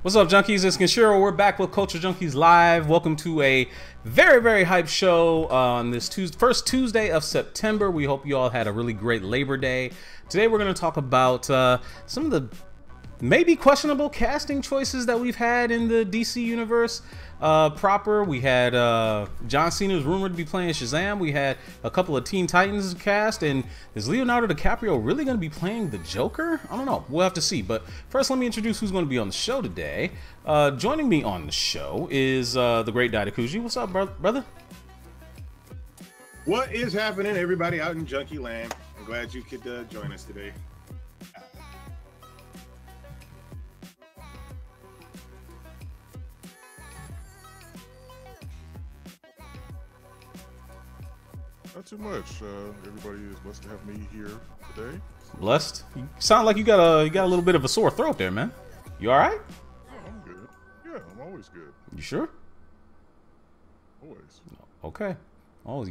What's up, Junkies? It's Kenshiro. We're back with Culture Junkies Live. Welcome to a very, very hyped show on this first Tuesday of September. We hope you all had a really great Labor Day. Today we're going to talk about some of the maybe questionable casting choices that we've had in the DC universe proper. We had John Cena was rumored to be playing Shazam. We had a couple of Teen Titans cast, and is Leonardo DiCaprio really going to be playing the Joker? I don't know. We'll have to see. But first, let me introduce who's going to be on the show today. Joining me on the show is the great Daidakuji. What's up, brother? What is happening, everybody out in Junkie Land? I'm glad you could join us today. Not too much. Everybody is blessed to have me here today. Blessed? You sound like you got a little bit of a sore throat there, man. You all right? Oh, I'm good. Yeah, I'm always good. You sure? Always. Okay. Oh,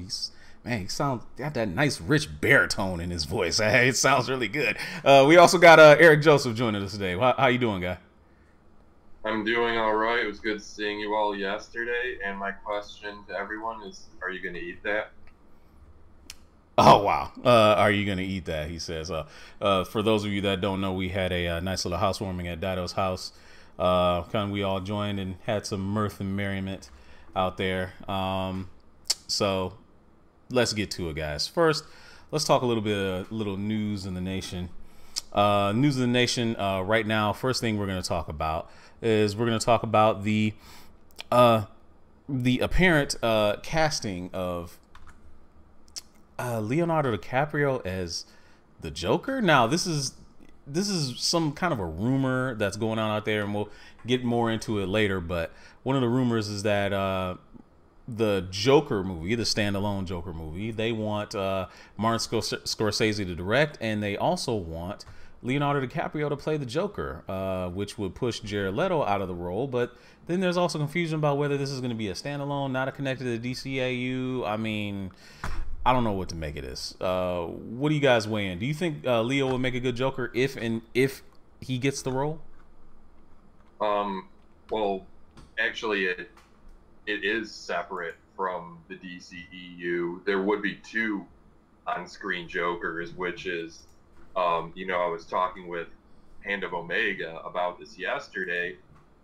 man, he sounds got that nice rich baritone in his voice. It sounds really good. We also got Eric Joseph joining us today. How you doing, guy? I'm doing all right. It was good seeing you all yesterday. And my question to everyone is, are you going to eat that? Oh, wow. Are you going to eat that? He says. For those of you that don't know, we had a nice little housewarming at Dido's house. We all joined and had some mirth and merriment out there. So let's get to it, guys. First, let's talk a little bit of little news in the nation. News in the nation right now. First thing we're going to talk about is we're going to talk about the apparent casting of Leonardo DiCaprio as the Joker. Now, this is some kind of a rumor that's going on out there, and we'll get more into it later. But one of the rumors is that the Joker movie, the standalone Joker movie, they want Martin Scorsese to direct, and they also want Leonardo DiCaprio to play the Joker, which would push Jared Leto out of the role. But then there's also confusion about whether this is going to be a standalone, not connected to the DCAU. I mean, I don't know what to make of this. What do you guys weigh in? Do you think Leo will make a good Joker if he gets the role? Well, actually, it is separate from the DCEU. There would be two on-screen Jokers, which is, I was talking with Hand of Omega about this yesterday,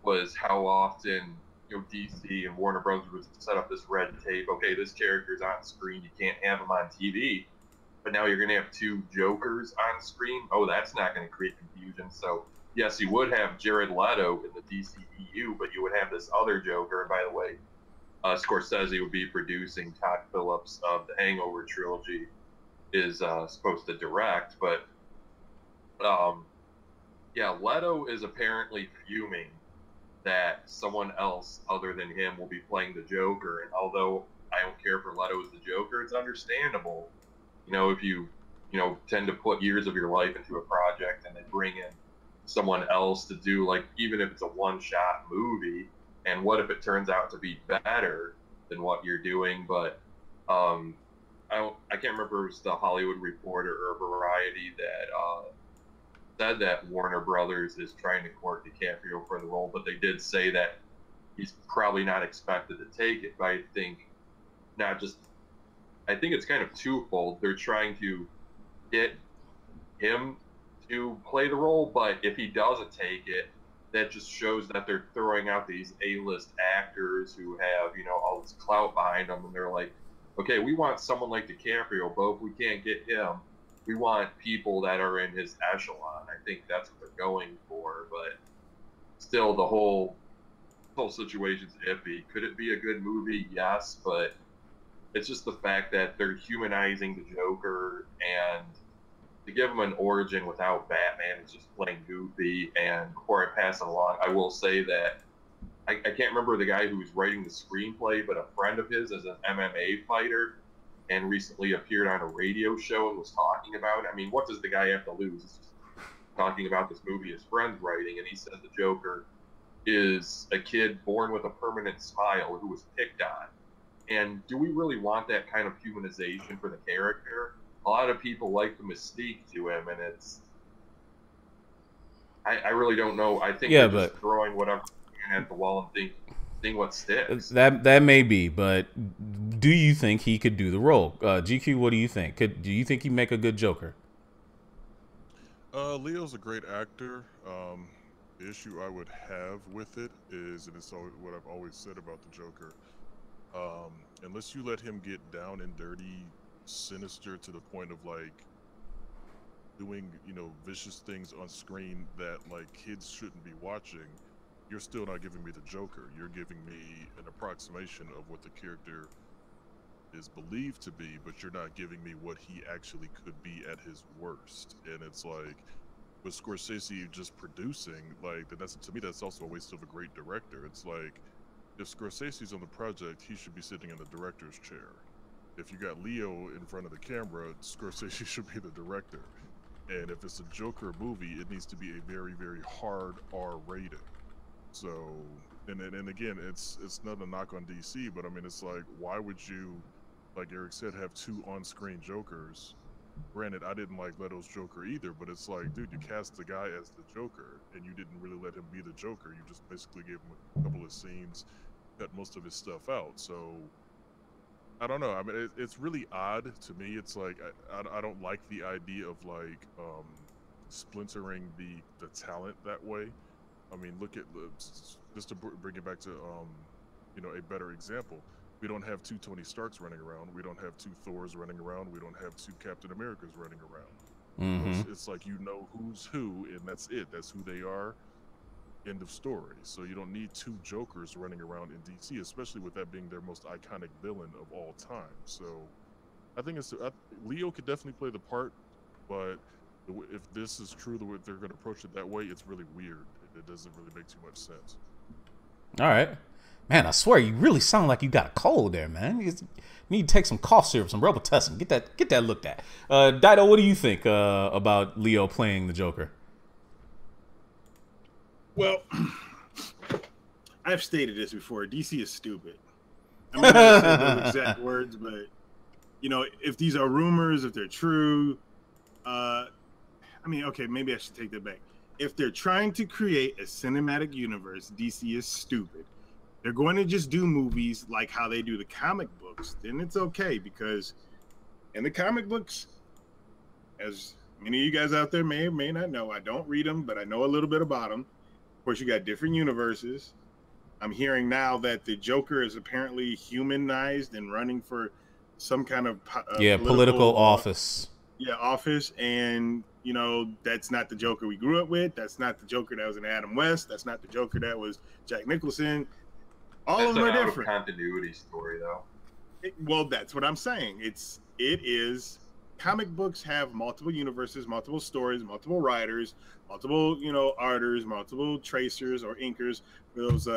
was how often DC and Warner Brothers would set up this red tape. Okay, this character's on screen. You can't have him on TV. But now you're going to have two Jokers on screen. Oh, that's not going to create confusion. So, yes, you would have Jared Leto in the DCEU, but you would have this other Joker. And by the way, Scorsese would be producing. Todd Phillips of the Hangover trilogy is supposed to direct. But, Leto is apparently fuming that someone else other than him will be playing the Joker. And although I don't care for Leto as the Joker, it's understandable. If you tend to put years of your life into a project and then bring in someone else to do, like, even if it's a one-shot movie, and what if it turns out to be better than what you're doing? But I can't remember if it was the Hollywood Reporter or Variety that said that Warner Brothers is trying to court DiCaprio for the role, but they did say that he's probably not expected to take it. But I think it's kind of twofold. They're trying to get him to play the role, but if he doesn't take it, that just shows that they're throwing out these A-list actors who have, all this clout behind them, and they're like, okay, we want someone like DiCaprio, but if we can't get him, we want people that are in his echelon. I think that's what they're going for, but still, the whole situation's iffy. Could it be a good movie? Yes, but it's just the fact that they're humanizing the Joker, and to give him an origin without Batman is just plain goofy. And before I pass it along, I will say that I can't remember the guy who was writing the screenplay, but a friend of his is an MMA fighter and recently appeared on a radio show and was talking about it. I mean, what does the guy have to lose? He's just talking about this movie his friend's writing, and he said the Joker is a kid born with a permanent smile who was picked on. And do we really want that kind of humanization for the character? A lot of people like the mystique to him, and it's I really don't know. I think Yeah, they're just but throwing whatever at the wall and seeing what sticks. that may be. But do you think he could do the role? GQ, what do you think? Do you think he'd make a good Joker? Leo's a great actor. The issue I would have with it is, and it's what I've always said about the Joker, unless you let him get down and dirty, sinister to the point of like doing, vicious things on screen that like kids shouldn't be watching, you're still not giving me the Joker. You're giving me an approximation of what the character is believed to be, but you're not giving me what he actually could be at his worst. And it's like, with Scorsese just producing, like, that's, to me, that's also a waste of a great director. It's like, if Scorsese's on the project, he should be sitting in the director's chair. If you got Leo in front of the camera, Scorsese should be the director. And if it's a Joker movie, it needs to be a very, very hard R rating. So, and again, it's not a knock on DC, but I mean, it's like, why would you, like Eric said, have two on-screen Jokers? Granted, I didn't like Leto's Joker either, but it's like, dude, you cast the guy as the Joker, and you didn't really let him be the Joker. You just basically gave him a couple of scenes, cut most of his stuff out. So, I don't know. I mean, it's really odd to me. It's like, I don't like the idea of like splintering the talent that way. I mean, look at, just to bring it back to a better example. We don't have two Tony Starks running around. We don't have two Thors running around. We don't have two Captain Americas running around. Mm-hmm. It's like, who's who, and that's it. That's who they are. End of story. So you don't need two Jokers running around in DC, especially with that being their most iconic villain of all time. So I think Leo could definitely play the part, but if this is true, the way they're going to approach it that way, it's really weird. It doesn't really make too much sense. All right. Man, I swear you really sound like you got a cold there, man. You need to take some cough syrup, some Robitussin. Get that looked at. Dido, what do you think about Leo playing the Joker? Well, I've stated this before. DC is stupid. I'm not going to say those exact words, but if these are rumors, if they're true, okay, maybe I should take that back. If they're trying to create a cinematic universe, DC is stupid. They're going to just do movies like how they do the comic books, then it's okay, because in the comic books, as many of you guys out there may or may not know, I don't read them, but I know a little bit about them. Of course, you got different universes. I'm hearing now that the Joker is apparently humanized and running for some kind of political office. Yeah, office, and that's not the Joker we grew up with. That's not the Joker that was in Adam West. That's not the Joker that was Jack Nicholson. All of them are different. That's an continuity story, though. Well, that's what I'm saying. It is. Comic books have multiple universes, multiple stories, multiple writers, multiple artists, multiple tracers or inkers. For those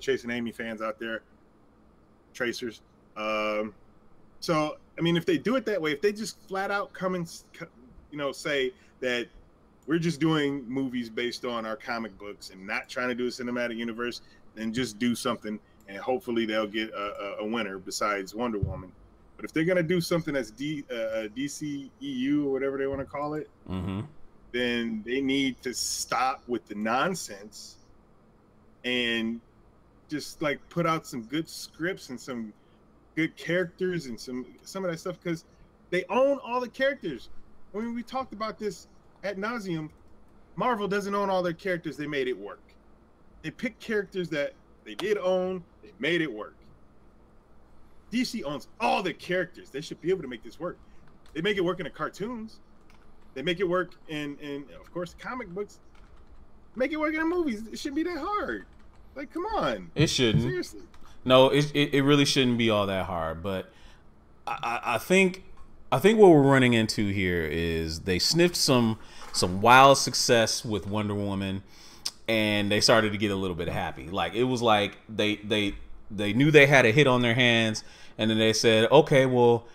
Chasing Amy fans out there, tracers. So I mean, if they do it that way, if they just flat out come and say that we're just doing movies based on our comic books and not trying to do a cinematic universe, then just do something and hopefully they'll get a winner besides Wonder Woman. But if they're gonna do something that's DCEU or whatever they want to call it, mm-hmm. then they need to stop with the nonsense and just like put out some good scripts and some good characters and some of that stuff, because they own all the characters. I mean, we talked about this ad nauseum. Marvel doesn't own all their characters. They made it work. They picked characters that they did own. They made it work. DC owns all the characters. They should be able to make this work. They make it work in the cartoons. They make it work in of course, the comic books. Make it work in the movies. It shouldn't be that hard. Like, come on. It shouldn't. Seriously. No, it really shouldn't be all that hard. But I think what we're running into here is they sniffed some wild success with Wonder Woman, and they started to get a little bit happy. Like, it was like they knew they had a hit on their hands, and then they said, okay, well,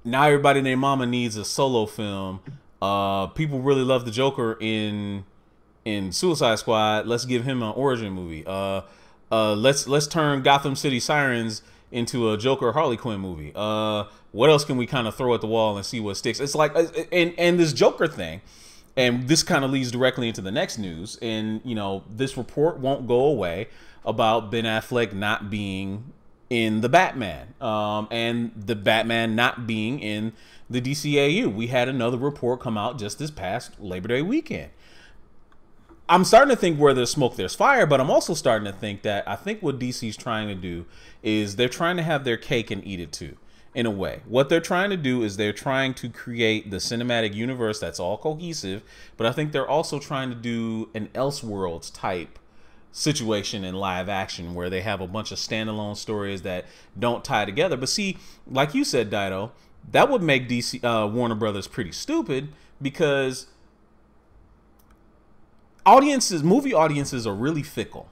now everybody and their mama needs a solo film. People really love the Joker in Suicide Squad. Let's give him an origin movie. Let's turn Gotham City Sirens into a Joker Harley Quinn movie. What else can we kind of throw at the wall and see what sticks? It's like, and this Joker thing and this kind of leads directly into the next news. And, you know, this report won't go away about Ben Affleck not being in the Batman, and the Batman not being in the DCAU. We had another report come out just this past Labor Day weekend. I'm starting to think where there's smoke, there's fire, but I'm also starting to think that I think what DC's trying to do is they're trying to have their cake and eat it too, in a way. What they're trying to do is they're trying to create the cinematic universe that's all cohesive, but I think they're also trying to do an Elseworlds type situation in live action where they have a bunch of standalone stories that don't tie together. But see, like you said, Dido, that would make DC Warner Brothers pretty stupid, because movie audiences are really fickle.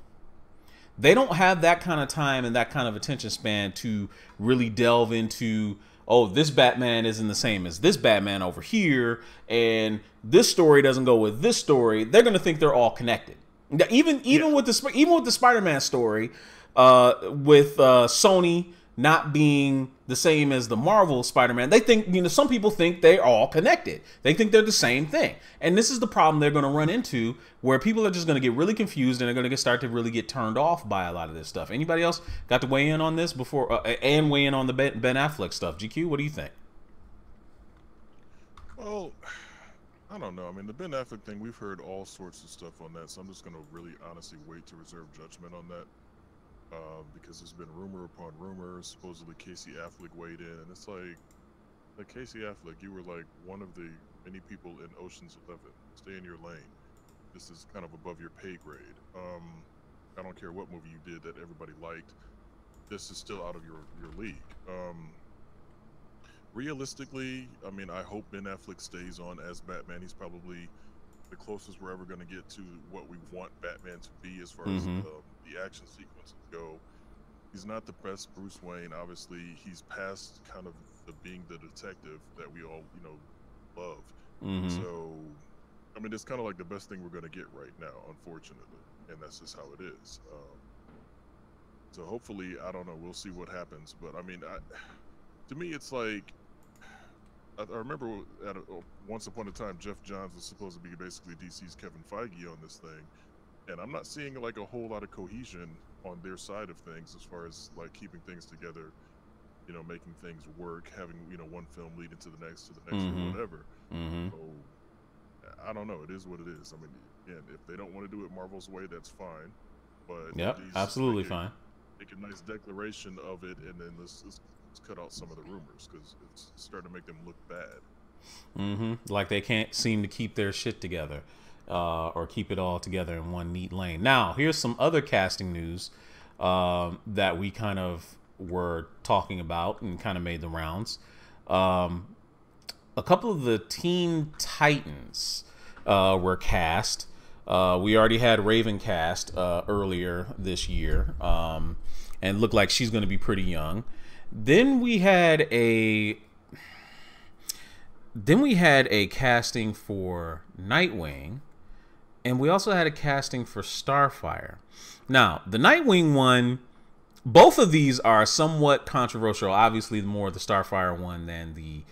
They don't have that kind of time and that kind of attention span to really delve into, oh, this Batman isn't the same as this Batman over here, and this story doesn't go with this story. They're going to think they're all connected. Even with the Spider-Man story, with Sony not being the same as the Marvel Spider-Man, they think, you know, some people think they're all connected. They think they're the same thing. And this is the problem they're going to run into, where people are just going to get really confused and they're going to start to really get turned off by a lot of this stuff. Anybody else got to weigh in on this before, and weigh in on the Ben Affleck stuff? GQ, what do you think? Well, I don't know. I mean, the Ben Affleck thing, we've heard all sorts of stuff on that, so I'm just going to really honestly wait to reserve judgment on that. Because there's been rumor upon rumor. Supposedly Casey Affleck weighed in, and it's like Casey Affleck, you were like one of the many people in Ocean's 11. Stay in your lane. This is kind of above your pay grade. I don't care what movie you did that everybody liked. This is still out of your league. Realistically, I mean, I hope Ben Affleck stays on as Batman. He's probably the closest we're ever going to get to what we want Batman to be as far as the action sequences go. He's not the best Bruce Wayne, obviously. He's past kind of being the detective that we all, you know, love. So, I mean, it's kind of like the best thing we're going to get right now, unfortunately, and that's just how it is. So hopefully, I don't know, we'll see what happens. But I mean, to me, it's like, I remember once upon a time, Jeff Johns was supposed to be basically DC's Kevin Feige on this thing, and I'm not seeing like a whole lot of cohesion on their side of things as far as like keeping things together, you know, making things work, having, you know, one film lead into the next or whatever. So I don't know. It is what it is. I mean, again, if they don't want to do it Marvel's way, that's fine. But yep, absolutely fine. Make a nice declaration of it, and then let's cut out some of the rumors, because it's starting to make them look bad. Like they can't seem to keep their shit together, or keep it all together in one neat lane. Now, here's some other casting news that we kind of were talking about and kind of made the rounds. A couple of the Teen Titans were cast. We already had Raven cast earlier this year, and looked like she's going to be pretty young. Then we had a casting for Nightwing, and we also had a casting for Starfire. Now, the Nightwing one, both of these are somewhat controversial. Obviously, more the Starfire one than the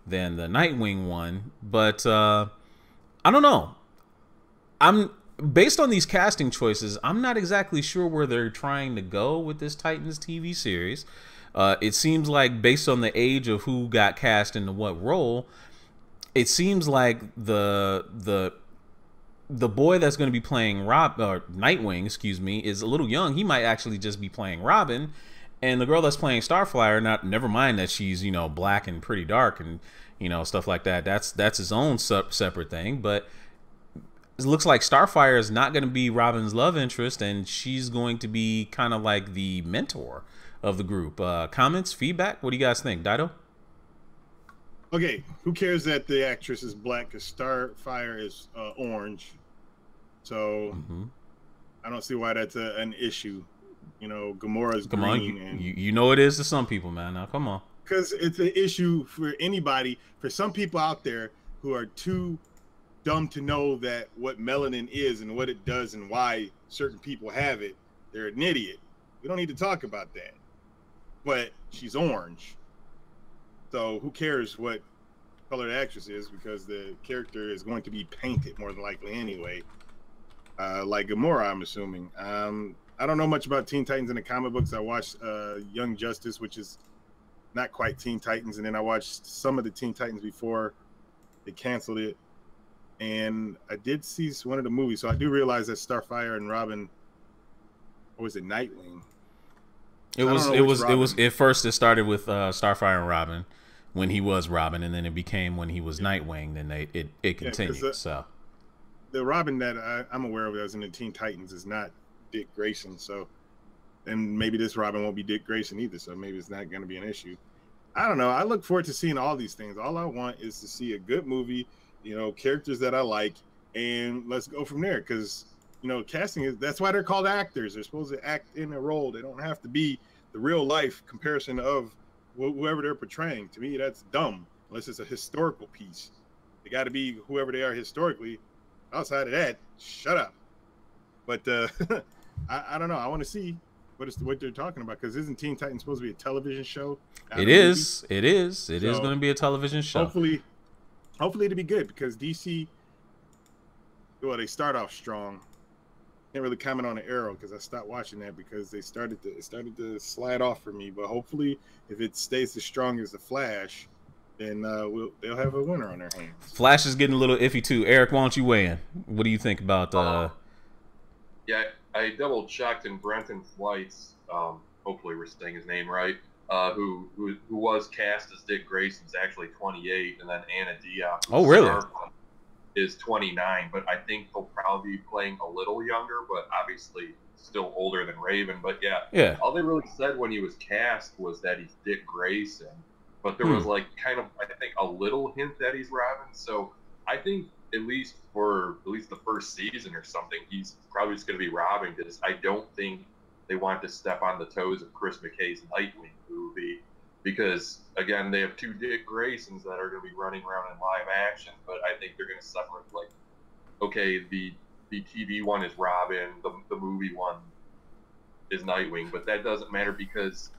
Nightwing one, but I don't know. Based on these casting choices, I'm not exactly sure where they're trying to go with this Titans TV series. It seems like, based on the age of who got cast into what role, it seems like the boy that's going to be playing Nightwing, excuse me, is a little young. He might actually just be playing Robin, and the girl that's playing Starfire, never mind that she's, you know, black and pretty dark and, you know, stuff like that. That's his own separate thing. But it looks like Starfire is not going to be Robin's love interest, and she's going to be kind of like the mentor of the group. Comments, feedback? What do you guys think, Dido? Okay, who cares that the actress is black? Because Starfire is orange, so I don't see why that's an issue. You know, Gamora's green. And you know it is to some people, man. Now come on. Because it's an issue for anybody. For some people out there who are too dumb to know that what melanin is and what it does and why certain people have it, they're an idiot. We don't need to talk about that. But she's orange, so who cares what colored actress is because the character is going to be painted more than likely anyway. Like Gamora, I'm assuming. I don't know much about Teen Titans in the comic books. I watched Young Justice, which is not quite Teen Titans, and then I watched some of the Teen Titans before they canceled it. And I did see one of the movies, so I do realize that Starfire and Robin, or was it Nightwing? It first it started with Starfire and Robin when he was Robin, and then it became when he was Nightwing. Then it continued. So the Robin that I'm aware of that was in the Teen Titans is not Dick Grayson. So, and maybe this Robin won't be Dick Grayson either. So maybe it's not going to be an issue. I don't know. I look forward to seeing all these things. All I want is to see a good movie, characters that I like, and let's go from there. Because casting that's why they're called actors. They're supposed to act in a role. They don't have to be the real life comparison of whoever they're portraying. To me, that's dumb. Unless it's a historical piece, they got to be whoever they are historically. Outside of that, shut up. But I don't know. I want to see what they're talking about, because isn't Teen Titans supposed to be a television show? It is going to be a television show. Hopefully it'll be good, because DC, well, they start off strong. Can't really comment on the Arrow because I stopped watching that because it started to slide off for me. But hopefully, if it stays as strong as the Flash, then they'll have a winner on their hands. Flash is getting a little iffy too. Eric, why don't you weigh in? What do you think about? Yeah, I double checked, and Brenton Flights, hopefully we're saying his name right, who was cast as Dick Grayson's actually 28, and then Anna Diop. Oh, really? Is 29, but I think he'll probably be playing a little younger, but obviously still older than Raven. But yeah. All they really said when he was cast was that he's Dick Grayson, but there was like kind of, I think, a little hint that he's Robin. So I think at least the first season or something, he's probably just going to be Robin, because I don't think they want to step on the toes of Chris McKay's Nightwing movie. Because, again, they have two Dick Graysons that are going to be running around in live action, but I think they're going to separate, like, okay, the TV one is Robin, the movie one is Nightwing, but that doesn't matter, because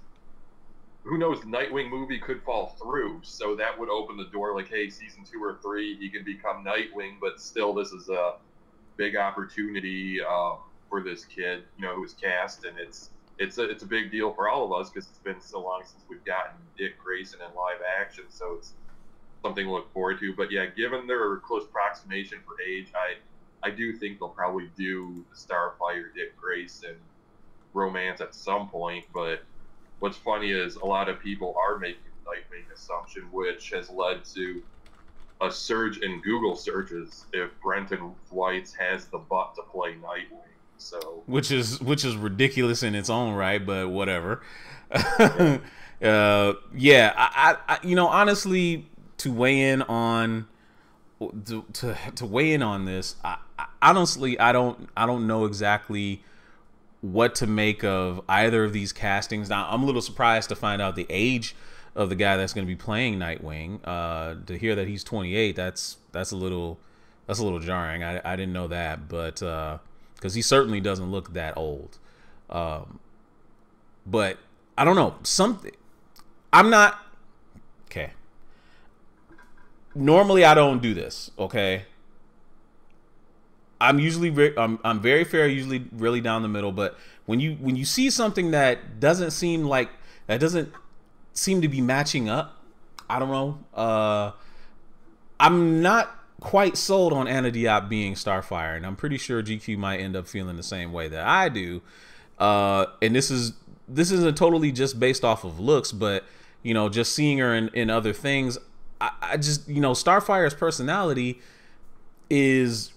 who knows, the Nightwing movie could fall through, so that would open the door, like, hey, season 2 or 3, he can become Nightwing, but still, this is a big opportunity for this kid, who was cast, and it's a big deal for all of us, because it's been so long since we've gotten Dick Grayson in live action, so it's something to look forward to. But yeah, given their close approximation for age, I do think they'll probably do the Starfire Dick Grayson romance at some point. But what's funny is a lot of people are making the Nightwing assumption, which has led to a surge in Google searches if Brenton Flights has the butt to play Nightwing. So which is ridiculous in its own right, but whatever. Yeah, I honestly, to weigh in on this, honestly I don't know exactly what to make of either of these castings. Now, I'm a little surprised to find out the age of the guy that's going to be playing Nightwing. To hear that he's 28, that's a little jarring. I didn't know that, but because he certainly doesn't look that old. But I don't know, I'm not okay. Normally I don't do this, okay? I'm usually I'm very fair, usually really down the middle, but when you see something that doesn't seem to be matching up, I don't know. I'm not quite sold on Anna Diop being Starfire, and I'm pretty sure GQ might end up feeling the same way that I do. And this isn't totally just based off of looks, but just seeing her in other things, I just Starfire's personality is,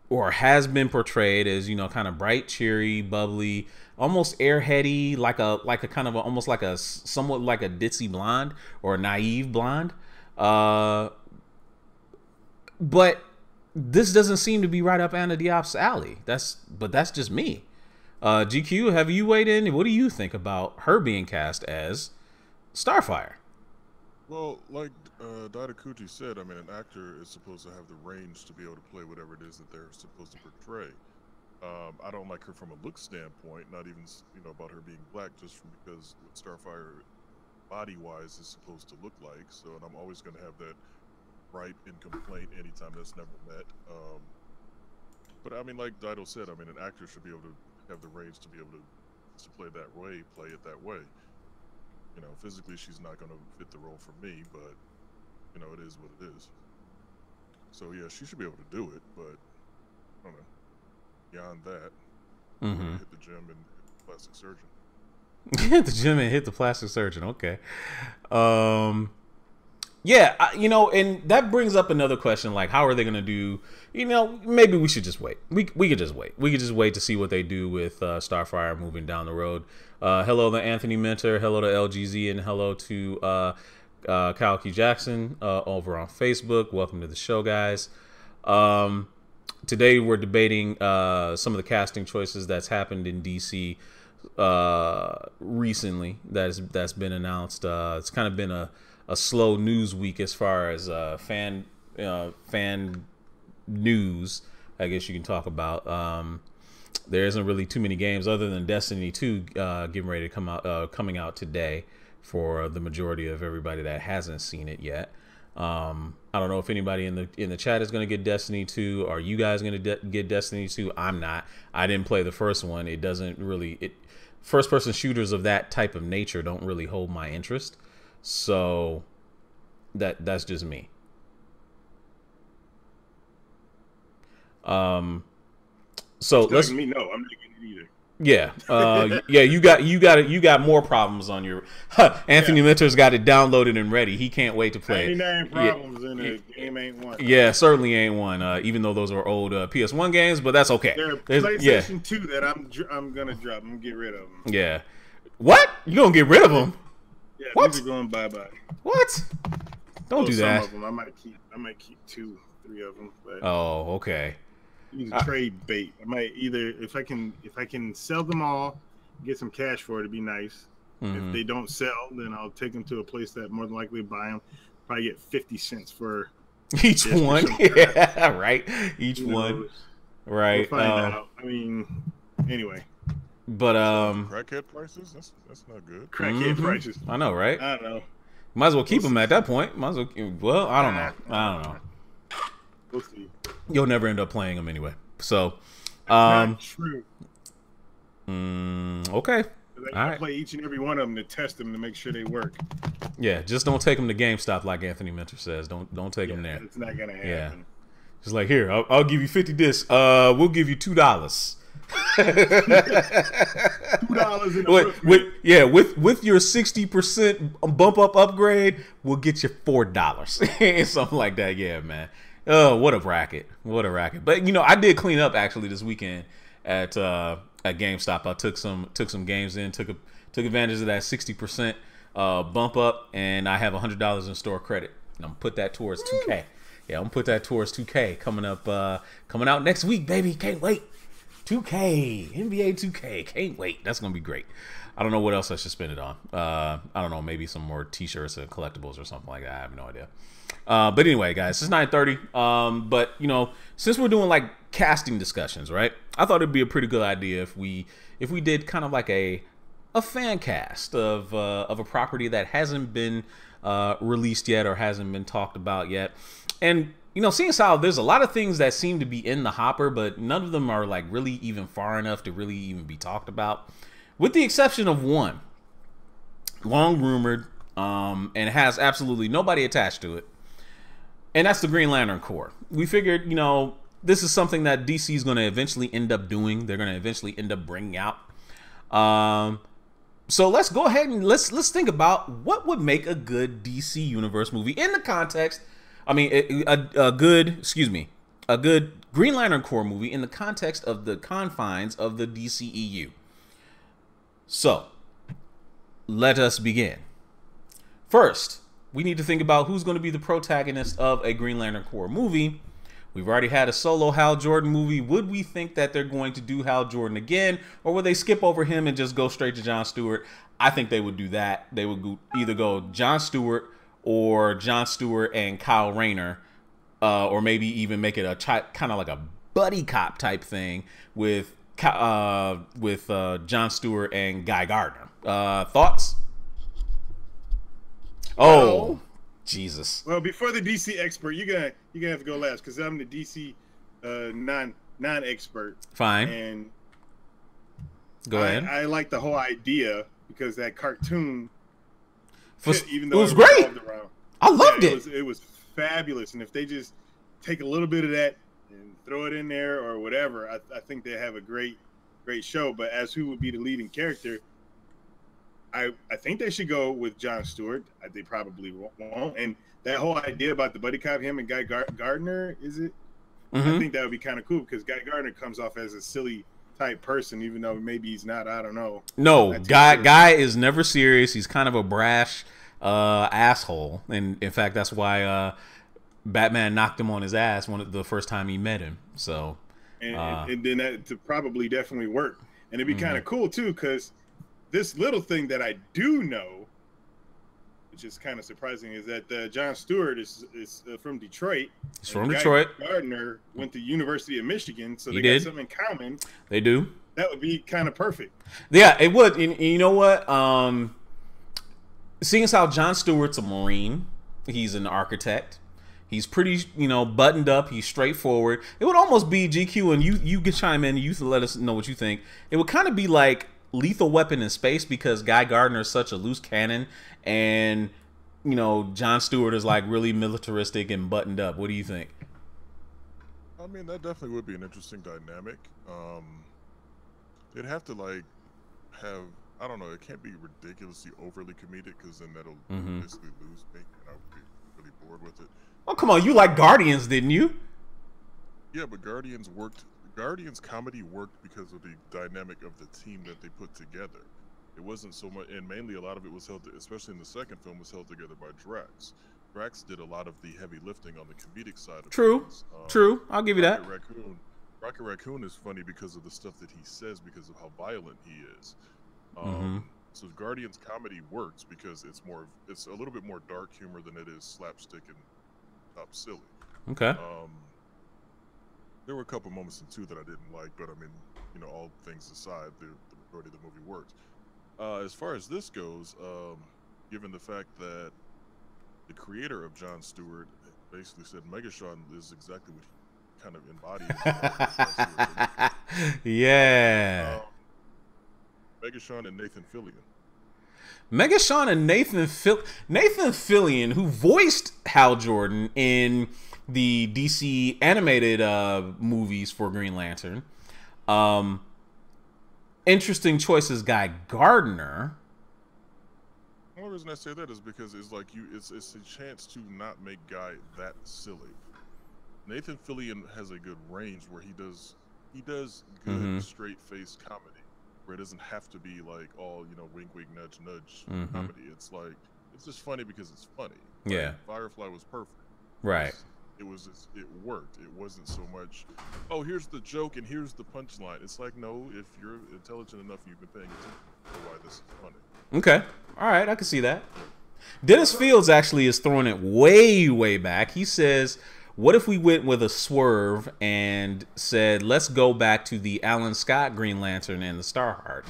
or has been portrayed as, kind of bright, cheery, bubbly, almost airheady, like a kind of almost like a somewhat like a ditzy blonde or a naive blonde. But this doesn't seem to be right up Anna Diop's alley. That's just me. GQ, have you weighed in? What do you think about her being cast as Starfire? Well, like Dadakuchi said, I mean, an actor is supposed to have the range to be able to play whatever it is that they're supposed to portray. I don't like her from a look standpoint, not even about her being black, just because what Starfire body-wise is supposed to look like. So, and I'm always going to have that gripe and complaint anytime that's never met. But I mean, like Dido said, I mean, an actor should be able to have the range to be able to play that way, play it that way. You know, physically she's not going to fit the role for me, but you know, it is what it is. So yeah, she should be able to do it, but I don't know. Beyond that, hit the gym and hit the plastic surgeon. Hit the gym and hit the plastic surgeon. Okay. Yeah, you know, and that brings up another question, like, how are they going to do, you know, maybe we should just wait. We could just wait. We could just wait to see what they do with Starfire moving down the road. Hello to Anthony Mentor, hello to LGZ, and hello to Kyle Q. Jackson over on Facebook. Welcome to the show, guys. Today we're debating some of the casting choices that's happened in DC recently that's been announced. It's kind of been a slow news week as far as fan news, I guess you can talk about. There isn't really too many games other than Destiny 2 getting ready to coming out today for the majority of everybody that hasn't seen it yet. I don't know if anybody in the chat is going to get Destiny 2. Are you guys going to get Destiny 2? I'm not. I didn't play the first one. It doesn't really first person shooters of that type of nature don't really hold my interest. So that's just me. So let's me no, I'm not getting it either. Yeah. Yeah, you got more problems on your Anthony Mentor's got it downloaded and ready. He can't wait to play it. 99 problems in the game ain't one. Yeah, certainly ain't one. Even though those are old PS1 games, but that's okay. There are PlayStation 2 that I'm gonna drop. I'm gonna get rid of them. Yeah. What? You gonna get rid of them? Yeah, what? These are going bye-bye. What? Don't do that. Some of them. I might keep 2, 3 of them. But oh, okay. Use a trade bait. I might either if I can sell them all, get some cash for it, it'd be nice. If they don't sell, then I'll take them to a place that more than likely buy them. Probably get 50 cents for each one. Yeah, right. Each one. Right. We'll find out. I mean, anyway. But crackhead prices? That's not good. Crackhead prices. I know, right? I don't know. Might as well keep them at that point. Might as well. Well, I don't know. We'll see. You'll never end up playing them anyway. So, not true. Okay. I play each and every one of them to test them to make sure they work. Yeah, just don't take them to GameStop like Anthony Mentor says. Don't take them there. It's not gonna happen. Yeah. Just like, here, I'll give you 50 discs. We'll give you $2. $2 in a with your 60% bump up upgrade, we'll get you $4. Something like that. Yeah, man. Oh, what a racket. What a racket. But you know, I did clean up actually this weekend at GameStop. I took some games in, took advantage of that 60% bump up, and I have $100 in store credit. And I'm gonna put that towards 2K. Yeah, I'm gonna put that towards 2K coming out next week, baby. Can't wait. 2K, NBA 2K, can't wait. That's gonna be great. I don't know what else I should spend it on. I don't know, maybe some more t-shirts and collectibles or something like that. I have no idea. But anyway, guys, it's 9:30. But you know, since we're doing like casting discussions, right? I thought it'd be a pretty good idea if we did kind of like a fan cast of a property that hasn't been released yet or hasn't been talked about yet. And you know, seeing as how there's a lot of things that seem to be in the hopper, but none of them are like really even far enough to really even be talked about, with the exception of one, long rumored, and has absolutely nobody attached to it, and that's the Green Lantern Corps. We figured, you know, this is something that DC is going to eventually end up doing. They're going to eventually end up bringing out. So let's go ahead and let's think about what would make a good DC Universe movie in the context. I mean, a good Green Lantern Corps movie in the context of the confines of the DCEU. So, let us begin. First, we need to think about who's going to be the protagonist of a Green Lantern Corps movie. We've already had a solo Hal Jordan movie. Would we think that they're going to do Hal Jordan again, or would they skip over him and just go straight to John Stewart? I think they would do that. They would either go John Stewart or John Stewart and Kyle Rayner, or maybe even make it a kind of like a buddy cop type thing with John Stewart and Guy Gardner. Thoughts? Oh, Jesus. Well, before the DC expert, you're gonna have to go last because I'm the DC non-expert. Fine. And go ahead. I like the whole idea because that cartoon, even it though was great. Around, I loved it. It was fabulous, and if they just take a little bit of that and throw it in there or whatever, I think they have a great show. But as who would be the leading character, I think they should go with Jon Stewart. They probably won't. And that whole idea about the buddy cop, him and Guy Gardner, is it? Mm-hmm. I think that would be kind of cool because Guy Gardner comes off as a silly type person, even though maybe he's not. I don't know. No, Guy is never serious. He's kind of a brash asshole, and in fact, that's why Batman knocked him on his ass the first time he met him. So, and then that to probably definitely work, and it'd be kind of cool too because this little thing that I do know, which is kind of surprising, is that Jon Stewart is from Detroit. He's from Detroit. Gardner went to University of Michigan, so they got something in common. They do. That would be kind of perfect. Yeah, it would. And you know what? Seeing as how Jon Stewart's a Marine, he's an architect. He's pretty, buttoned up. He's straightforward. It would almost be GQ, and you can chime in. You let us know what you think. It would kind of be like Lethal Weapon in space because Guy Gardner is such a loose cannon, and Jon Stewart is like really militaristic and buttoned up. What do you think? I mean, that definitely would be an interesting dynamic. They'd have to have, I don't know, it can't be ridiculously overly comedic because then that'll basically lose me, and I would be really bored with it. Oh, come on, you like Guardians, didn't you? Yeah, but Guardians comedy worked because of the dynamic of the team that they put together. It wasn't so much, and mainly a lot of it was held, especially in the second film, was held together by Drax. Drax did a lot of the heavy lifting on the comedic side of things. True. I'll give you that. Rocket Raccoon is funny because of the stuff that he says, because of how violent he is. So Guardians comedy works because it's a little bit more dark humor than it is slapstick and top silly. Okay. There were a couple moments in 2 that I didn't like, but I mean, all things aside, the majority of the movie worked. As far as this goes, given the fact that the creator of Jon Stewart basically said Megatron is exactly what he kind of embodies. Yeah. Megatron and Nathan Fillion. Megatron and Nathan Fillion, who voiced Hal Jordan in the DC animated movies for Green Lantern. Interesting choices, Guy Gardner. The only reason I say that is because it's like it's a chance to not make Guy that silly. Nathan Fillion has a good range where he does good straight face comedy, where it doesn't have to be like all wink wink nudge nudge comedy. It's like it's just funny because it's funny. Yeah. Like, Firefly was perfect. Right. It worked. It wasn't so much, oh, here's the joke and here's the punchline. It's like, no, if you're intelligent enough, you've been paying attention to why this is funny. Okay. All right, I can see that. Dennis Fields actually is throwing it way, way back. He says, what if we went with a swerve and said, let's go back to the Alan Scott Green Lantern and the Starheart?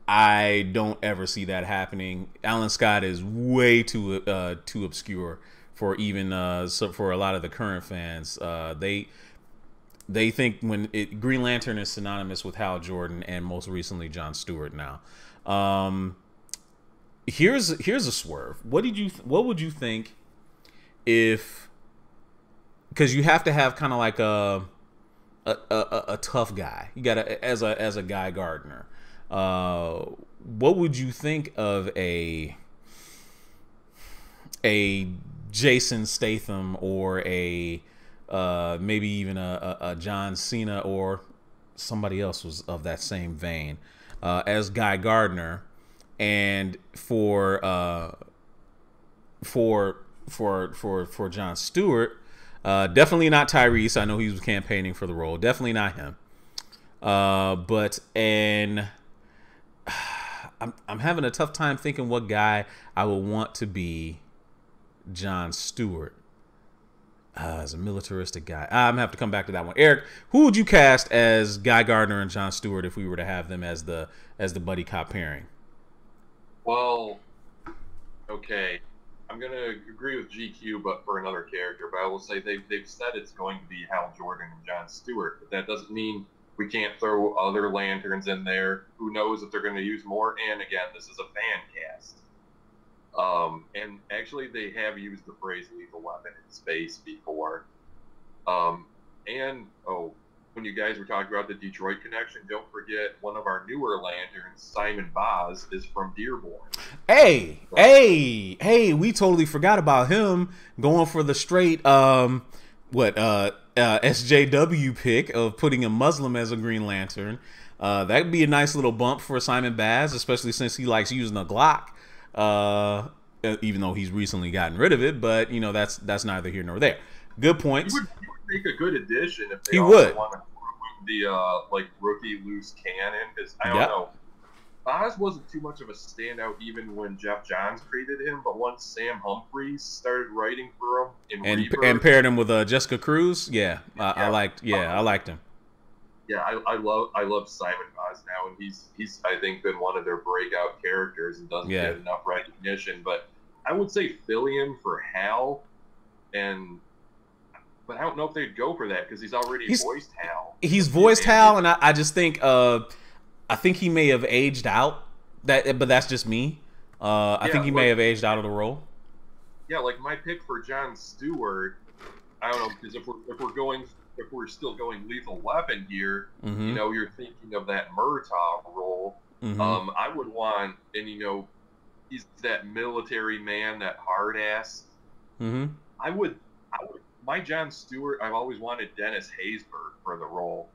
I don't ever see that happening. Alan Scott is way too obscure for even for a lot of the current fans. They think Green Lantern is synonymous with Hal Jordan and most recently Jon Stewart now. Here's a swerve. What would you think if, because you have to have kind of like a tough guy. You gotta as a Guy Gardner. What would you think of a Jason Statham or a maybe even a John Cena or somebody else was of that same vein as Guy Gardner, and for Jon Stewart, definitely not Tyrese. I know he was campaigning for the role. Definitely not him. But I'm having a tough time thinking what guy I would want to be Jon Stewart as a militaristic guy. I'm gonna have to come back to that one. Eric, who would you cast as Guy Gardner and Jon Stewart if we were to have them as the buddy cop pairing? Well, okay. I'm gonna agree with GQ, but for another character. But I will say they've said it's going to be Hal Jordan and Jon Stewart, but that doesn't mean we can't throw other Lanterns in there. Who knows if they're going to use more? And again, this is a fan cast. And actually, they have used the phrase "lethal weapon" in space before. When you guys were talking about the Detroit connection, don't forget one of our newer Lanterns, Simon Baz, is from Dearborn. Hey, we totally forgot about him going for the straight SJW pick of putting a Muslim as a Green Lantern. That'd be a nice little bump for Simon Baz, especially since he likes using a Glock. Even though he's recently gotten rid of it, but you know that's neither here nor there. Good points. He would make a good addition if they he also would. want to put the rookie loose cannon. Because I don't know, Baz wasn't too much of a standout even when Jeff Johns created him, but once Sam Humphries started writing for him and paired him with Jessica Cruz, I liked him. Yeah, I love Simon Baz now, and he's I think been one of their breakout characters and doesn't get enough recognition. But I would say Fillion for Hal, but I don't know if they'd go for that because he's voiced Hal. He's voiced Hal, and I just think I think he may have aged out. But that's just me. I think he may have aged out of the role. Yeah, like my pick for Jon Stewart, I don't know, because if we're still going Lethal Weapon here, you know, you're thinking of that Murtaugh role. I would want, and you know, he's that military man, that hard ass. I would. My Jon Stewart, I've always wanted Dennis Haysbert for the role,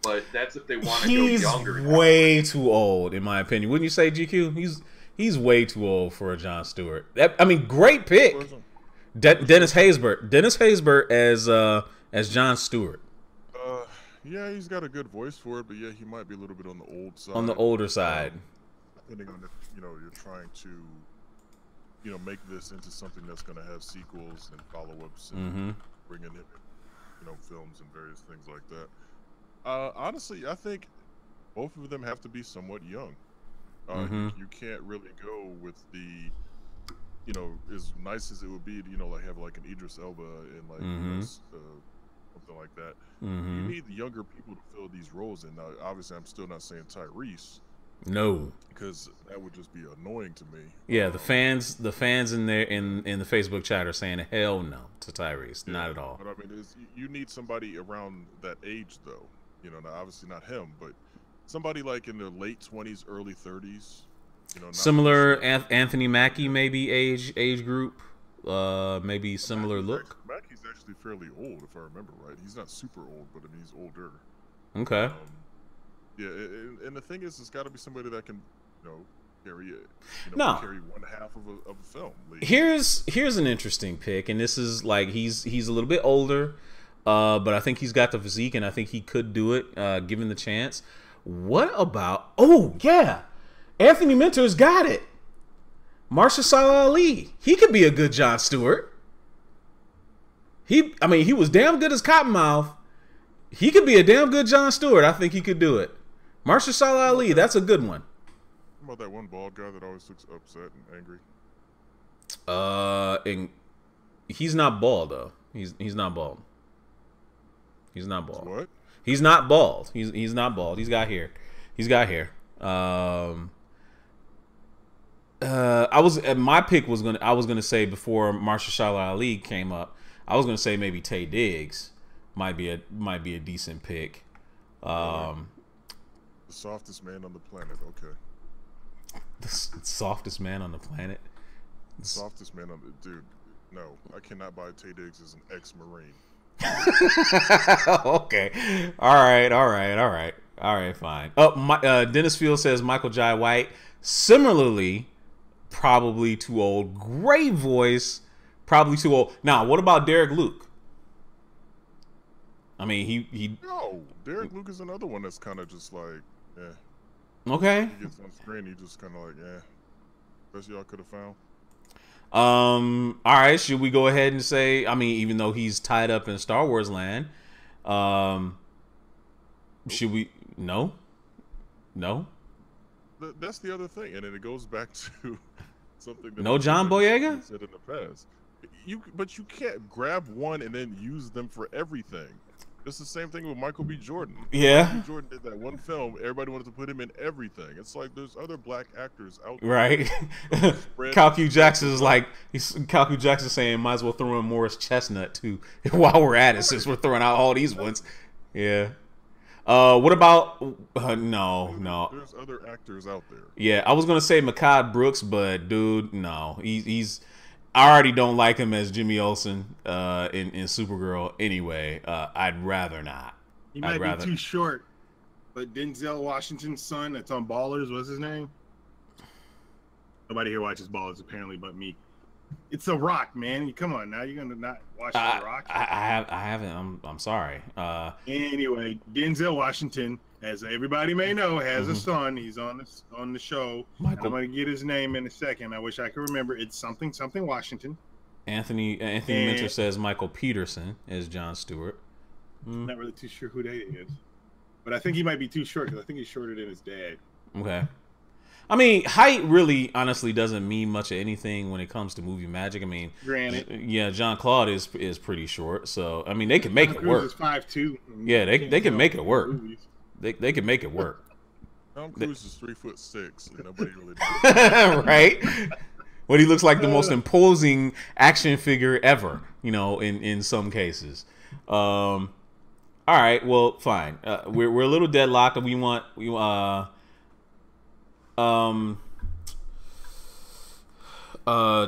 but that's if they want to go younger. He's way too old, in my opinion. Wouldn't you say, GQ? He's way too old for a Jon Stewart. I mean, great pick. Dennis Haysbert. Dennis Haysbert as Jon Stewart. Yeah, he's got a good voice for it, but yeah, he might be a little bit on the old side. On the older side. Depending on if you're trying to make this into something that's going to have sequels and follow-ups and bring in films and various things like that. Honestly, I think both of them have to be somewhat young. You can't really go with the as nice as it would be to have like an Idris Elba and something like that. You need the younger people to fill these roles in. Now, obviously, I'm still not saying Tyrese. No, because that would just be annoying to me. Yeah, the fans in there in the Facebook chat are saying hell no to Tyrese, not at all. But I mean, you need somebody around that age, though. Now, obviously not him, but somebody like in their late 20s, early 30s. Similar Anthony Mackie, maybe age group, maybe similar look. Mackie's actually fairly old, if I remember right. He's not super old, but I mean he's older. Okay. Yeah, and the thing is, it's got to be somebody that can, carry it. Carry one half of a film. Here's an interesting pick, and this is like he's a little bit older, but I think he's got the physique, and I think he could do it given the chance. What about? Oh yeah, Anthony Minter's got it. Mahershala Ali, he could be a good Jon Stewart. He was damn good as Cottonmouth. He could be a damn good Jon Stewart. I think he could do it. Mahershala Ali, that's a good one. What about that one bald guy that always looks upset and angry? And he's not bald though. He's not bald. He's not bald. What? He's not bald. He's not bald. He's got hair. My pick was gonna say before Mahershala Ali came up, I was gonna say maybe Taye Diggs might be a decent pick. The softest man on the planet. Okay. The softest man on the planet. The softest man on the dude. No, I cannot buy Taye Diggs as an ex-Marine. Okay. All right. Fine. Oh, Dennis Field says Michael Jai White. Similarly, probably too old. Great voice. Probably too old. Now, what about Derek Luke? I mean, he. No, Derek Luke is another one that's kind of just like, Okay. He gets on screen, he just kind of like, best y'all could have found. All right. Should we go ahead and say? I mean, even though he's tied up in Star Wars land, should we? No. That's the other thing, and then it goes back to something that No John Boyega? said in the past. But you can't grab one and then use them for everything. It's the same thing with Michael B. Jordan. Yeah. Michael B. Jordan did that one film. Everybody wanted to put him in everything. It's like there's other black actors out there. Right. Calcu Jackson's like, Calcu Jackson saying might as well throw in Morris Chestnut too while we're at it, since we're throwing out all these ones. Yeah. What about no. There's other actors out there. Yeah, I was gonna say Mehcad Brooks, but dude, no. He's I already don't like him as Jimmy Olsen in Supergirl anyway. I'd rather not. He might be too short. But Denzel Washington's son that's on Ballers, what's his name? Nobody here watches Ballers apparently but me. It's The Rock, man. Come on now, you're gonna not watch The Rock? I haven't. I'm sorry. Anyway, Denzel Washington, as everybody may know, has a son. He's on the show. Michael. I'm gonna get his name in a second. I wish I could remember. It's something Washington. Anthony Minter says Michael Peterson is Jon Stewart. Not really too sure who that is, but I think he might be too short because I think he's shorter than his dad. Okay. I mean, height really, honestly, doesn't mean much of anything when it comes to movie magic. I mean, granted, yeah, Jean-Claude is pretty short, so I mean, they can make it work. Is 5'2". Yeah, they can make it work. They can make it work. Tom Cruise is 3'6", and nobody really does. Right? But he looks like the most imposing action figure ever, you know, in some cases. All right, well, fine. We're a little deadlocked, and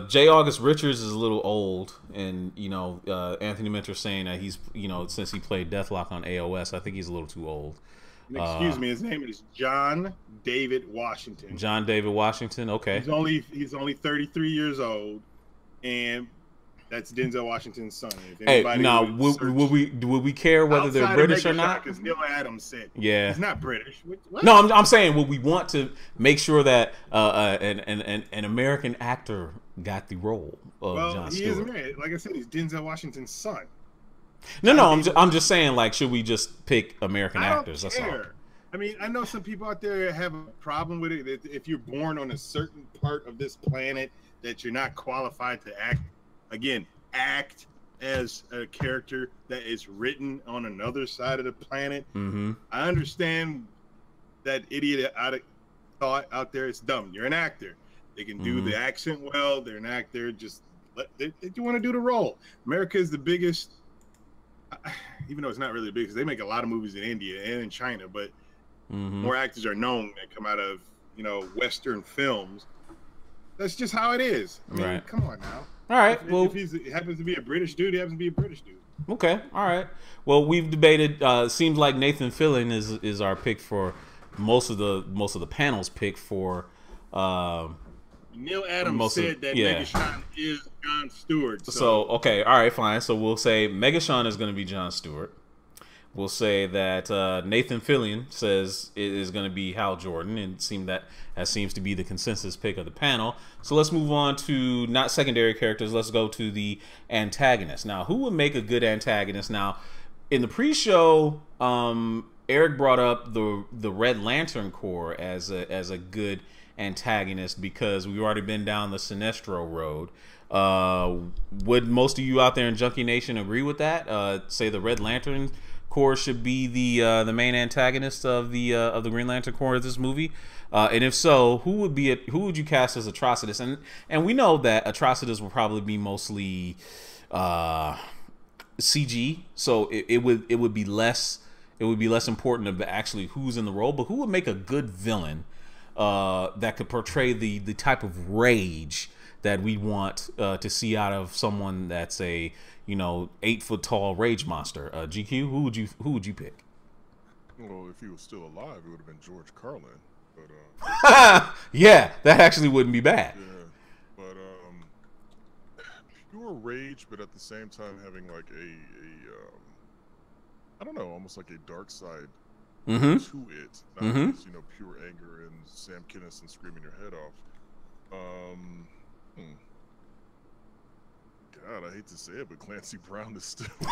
J. August Richards is a little old, and you know, Anthony Minter saying that he's, you know, since he played Deathlock on AOS, I think he's a little too old. Excuse me, his name is John David Washington. John David Washington, okay. He's only 33 years old, and that's Denzel Washington's son. Hey, now would we care whether they're British or not? Because Neil Adams said, yeah, he's not British. What? No, I'm saying, would we want to make sure that an American actor got the role of Jon Stewart? He is American. Like I said, he's Denzel Washington's son. No, I'm just saying, like, should we just pick American actors? That's all. I mean, I know some people out there have a problem with it. That if you're born on a certain part of this planet, that you're not qualified to act. Again, act as a character that is written on another side of the planet. Mm-hmm. I understand that idiot thought out there. It's dumb. You're an actor. They can do the accent well. They're an actor. Just they want to do the role. America is the biggest. Even though it's not really the biggest, they make a lot of movies in India and in China, but more actors are known that come out of, you know, Western films. That's just how it is. I mean, come on now. All right. If he happens to be a British dude, he happens to be a British dude. Okay. All right. Well, we've debated. Seems like Nathan Fillion is our pick for most of the panel's pick for. Neil Adams said that Megatron is Jon Stewart. So okay, all right, fine. So we'll say Megatron is going to be Jon Stewart. We'll say that Nathan Fillion says it is going to be Hal Jordan, and that seems to be the consensus pick of the panel. So let's move on to not secondary characters. Let's go to the antagonist. Now, who would make a good antagonist? Now, in the pre-show, Eric brought up the Red Lantern Corps as a good antagonist because we've already been down the Sinestro road. Would most of you out there in Junkie Nation agree with that? Say the Red Lantern Corps should be the main antagonist of the Green Lantern Corps of this movie, and if so, who would you cast as Atrocitus? And we know that Atrocitus will probably be mostly CG, so it would be less important of actually who's in the role. But who would make a good villain that could portray the type of rage that we want to see out of someone that's a 8-foot tall rage monster? GQ, who would you pick? Well, if he was still alive, it would have been George Carlin. But yeah, that actually wouldn't be bad. Yeah, but pure rage, but at the same time having like a I don't know, almost like a dark side to it, not just pure anger and Sam Kinison screaming your head off. God, I hate to say it, but Clancy Brown is still. He's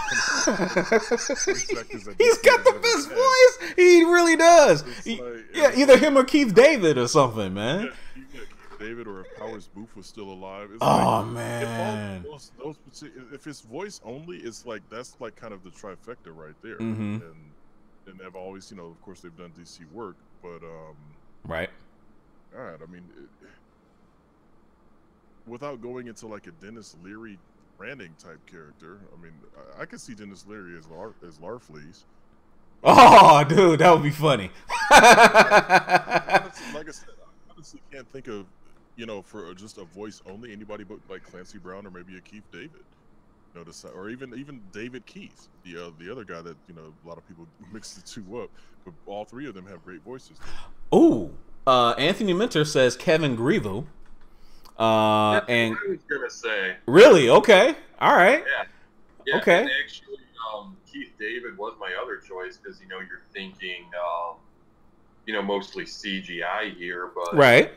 got the best voice. He really does. Either him or Keith David or something, man. Yeah, David or if Powers Booth was still alive. It's Oh like, man. if it's voice only, it's like that's like kind of the trifecta right there. Mm-hmm. And they've always, of course they've done DC work, but Right. God, I mean, without going into like a Dennis Leary branding type character, I mean, I could see Dennis Leary as Larfleeze. Oh, dude, that would be funny. Like I said, I honestly can't think of, for just a voice only, anybody but like Clancy Brown or maybe a Keith David. Or even David Keith, the other guy that a lot of people mix the two up, but all three of them have great voices. Ooh, Anthony Minter says Kevin Grievo. That's and what I was gonna say. really, okay, all right, Yeah. okay. And actually, Keith David was my other choice because you're thinking, mostly CGI here, but Right.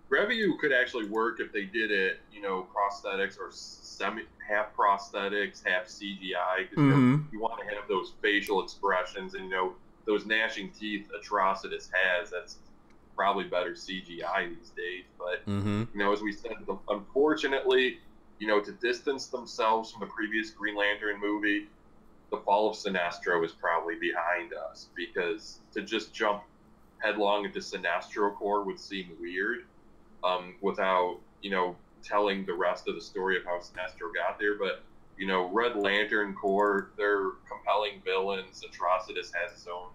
Review could actually work if they did it, prosthetics or half prosthetics, half CGI. Because Mm-hmm. you want to have those facial expressions, and those gnashing teeth Atrocitus has. That's probably better CGI these days. But Mm-hmm. as we said, unfortunately, to distance themselves from the previous Green Lantern movie, the fall of Sinestro is probably behind us, because to just jump headlong into Sinestro Corps would seem weird, without telling the rest of the story of how Sinestro got there. But Red Lantern Corps, they're compelling villains. Atrocitus has his own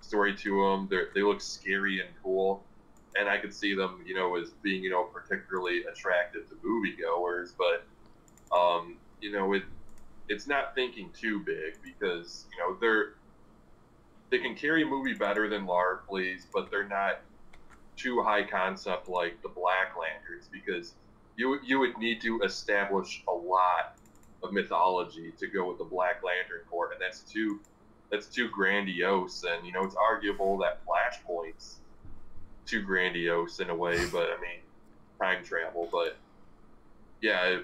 story to them. They look scary and cool, and I could see them as being particularly attractive to moviegoers. But it's not thinking too big, because they can carry a movie better than Larfleeze, but they're not too high concept like the Black Lanterns, because you would need to establish a lot of mythology to go with the Black Lantern Corps, and that's too grandiose. And it's arguable that Flashpoint's too grandiose in a way, but I mean, time travel. But yeah,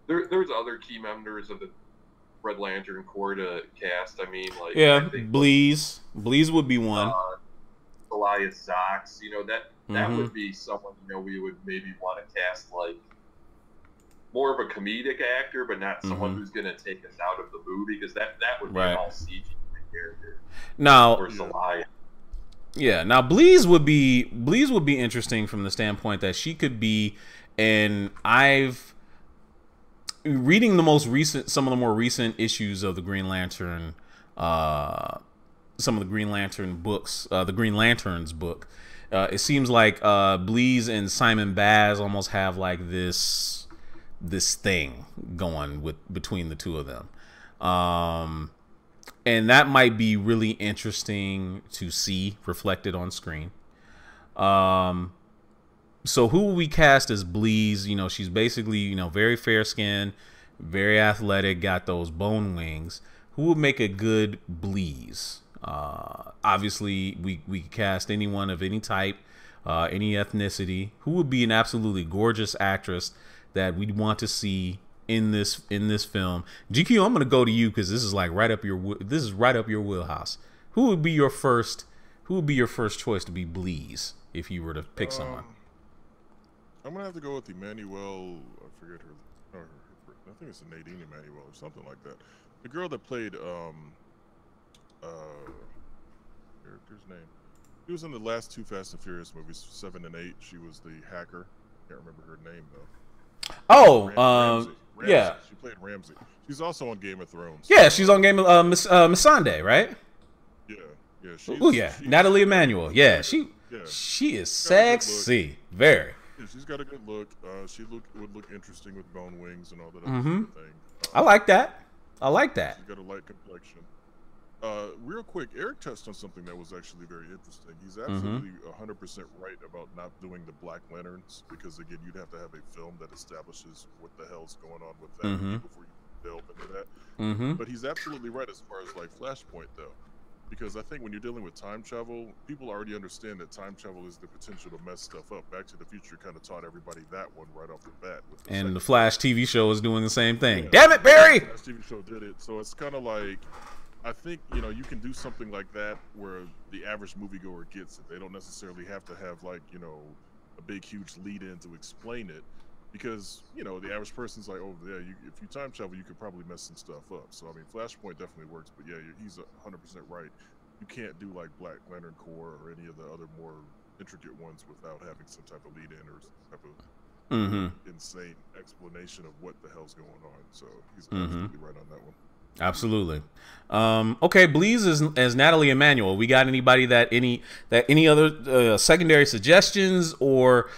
there's other key members of the Red Lantern Corps to cast. I mean, like, Yeah, I think Bleeze would be one. Elias Zox, that Mhm. would be someone we would maybe want to cast, like, more of a comedic actor, but not someone who's going to take us out of the movie, because that would be Right. an all CG character. Now, Or Elias. yeah, now Bleeze would be interesting from the standpoint that she could be, and I've reading some of the more recent issues of the Green Lantern, some of the Green Lantern books, the Green Lanterns book. It seems like Bleeze and Simon Baz almost have like this thing going between the two of them, and that might be really interesting to see reflected on screen. So who will we cast as Bleeze? She's basically very fair skinned, very athletic, got those bone wings. Who would make a good Bleeze? Obviously, we could cast anyone of any type, any ethnicity. Who would be an absolutely gorgeous actress that we'd want to see in this film? GQ, I'm gonna go to you because this is like right up your wheelhouse. Who would be your first choice to be Bleeze if you were to pick someone? I'm gonna have to go with Emmanuel. I forget her. I think it's Nadine Emmanuel or something like that. The girl that played character's name. She was in the last two Fast and Furious movies, 7 and 8. She was the hacker. Can't remember her name though. Oh, Ramsey. yeah. She played Ramsey. She's also on Game of Thrones. Yeah, she's on Game of Missandei, right? Yeah. Oh yeah, Natalie Emmanuel. Yeah, she is sexy, very. Yeah, she's got a good look. She would look interesting with bone wings and all that other sort of thing. I like that. She's got a light complexion. Real quick, Eric touched on something that was actually very interesting. He's absolutely 100% right about not doing the Black Lanterns, because again, you'd have to have a film that establishes what the hell's going on with that before you delve into that. But he's absolutely right as far as like Flashpoint though, because I think when you're dealing with time travel, people already understand that time travel is the potential to mess stuff up. Back to the Future kind of taught everybody that one right off the bat. And the Flash TV show is doing the same thing. Yeah. Damn it, Barry! The Flash TV show did it, so it's kind of like, I think you can do something like that where the average moviegoer gets it. They don't necessarily have to have like a big huge lead in to explain it, because you know the average person's like, oh yeah, if you time travel, you could probably mess some stuff up. So I mean, Flashpoint definitely works, but yeah, he's 100% right. You can't do like Black Lantern Corps or any of the other more intricate ones without having some type of lead in or some type of insane explanation of what the hell's going on. So he's absolutely right on that one. Absolutely. Okay, Bleeze is as Natalie Emanuel. We got anybody that any other secondary suggestions or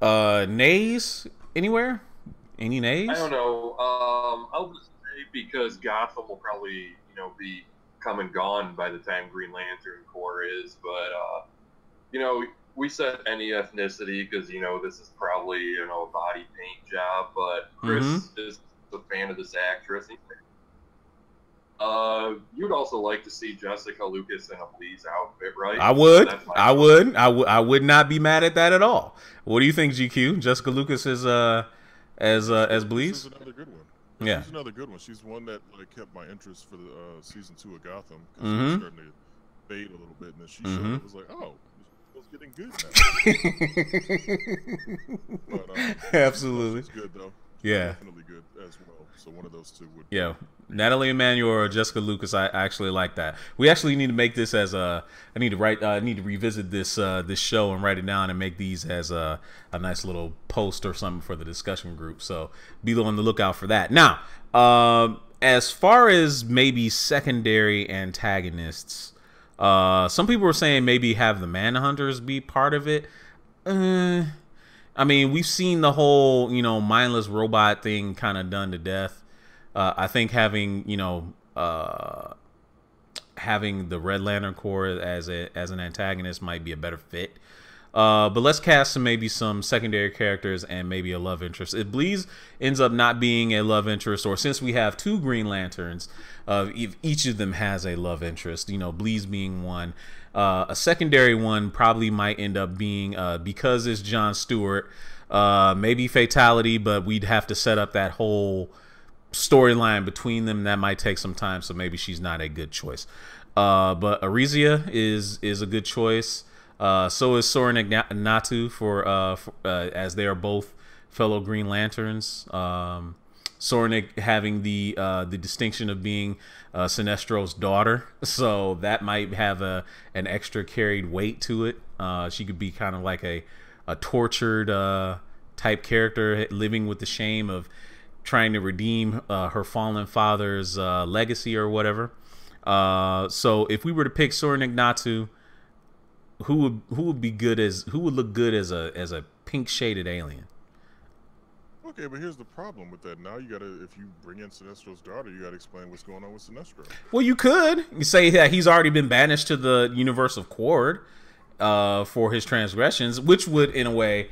nays anywhere? Any nays? I don't know. I'll just say because Gotham will probably be come and gone by the time Green Lantern Corps is, but we said any ethnicity because this is probably a body paint job, but Chris is a fan of this actress. You'd also like to see Jessica Lucas in a Bleeze outfit, right? I would not be mad at that at all. What do you think, GQ? Jessica Lucas is as Bleeze? This is another good one. Yeah, she's another good one. She's one that like kept my interest for the season 2 of Gotham, because she was starting to fade a little bit, and then she showed up, was like, oh, it's getting good now. But, absolutely, she's good though. Yeah, definitely good as well. So one of those two would. Yeah, Natalie Emanuel or Jessica Lucas. I actually like that. We actually need to make this as a. I need to revisit this this show and write it down and make these as a nice little post or something for the discussion group. So be on the lookout for that. Now, as far as maybe secondary antagonists, some people were saying maybe have the Manhunters be part of it. I mean, we've seen the whole, mindless robot thing kind of done to death. I think having the Red Lantern Corps as an antagonist might be a better fit. But let's cast some secondary characters and maybe a love interest. If Bleeze ends up not being a love interest, or since we have 2 Green Lanterns, if each of them has a love interest, Bleeze being one. A secondary one probably might end up being, because it's John Stewart, maybe Fatality, but we'd have to set up that whole storyline between them. That might take some time, so maybe she's not a good choice. But Arisia is a good choice. So is Soren Natu for as they are both fellow Green Lanterns. Soren having the distinction of being Sinestro's daughter, so that might have an extra carried weight to it. She could be kind of like a tortured type character, living with the shame of trying to redeem her fallen father's legacy or whatever. So if we were to pick Soren Natu, who would look good as a pink shaded alien? Okay, but here's the problem with that. Now you gotta, if you bring in Sinestro's daughter, you gotta explain what's going on with Sinestro. Well, you say that he's already been banished to the universe of Quard for his transgressions, which would, in a way,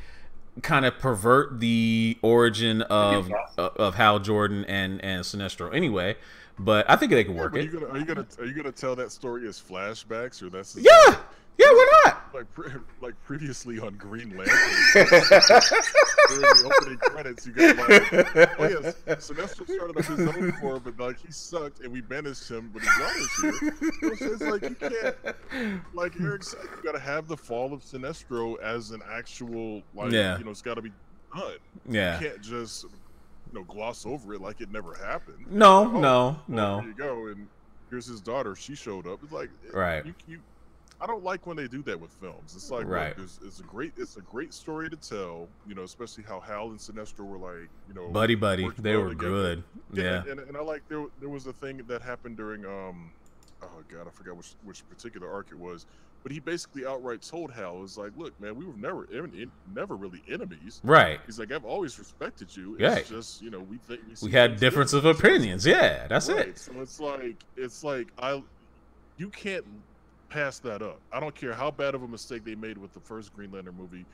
kind of pervert the origin of Hal Jordan and Sinestro anyway. But I think they can work it. Are you gonna tell that story as flashbacks, or that's Yeah, why not? Like previously on Green Lantern. During the opening credits, you got like, oh yes, Sinestro started up his own corps, but like he sucked, and we banished him, but his daughter's here. So it's like you can't, like Eric said, you got to have the fall of Sinestro as an actual, like, it's got to be done. Yeah, you can't just gloss over it like it never happened. No. Here you go, and here's his daughter. She showed up. It's like, right. I don't like when they do that with films. It's like, right. Look, it's a great story to tell. Especially how Hal and Sinestro were like, buddy. They were good. Yeah. And I like there was a thing that happened during oh god, I forgot which particular arc it was, but he basically outright told Hal, it was like, look, man, we were never really enemies. Right. He's like, I've always respected you. Right. It's just we had difference of opinions. Yeah, that's right. it. So it's like you can't pass that up. I don't care how bad of a mistake they made with the first Green Lantern movie.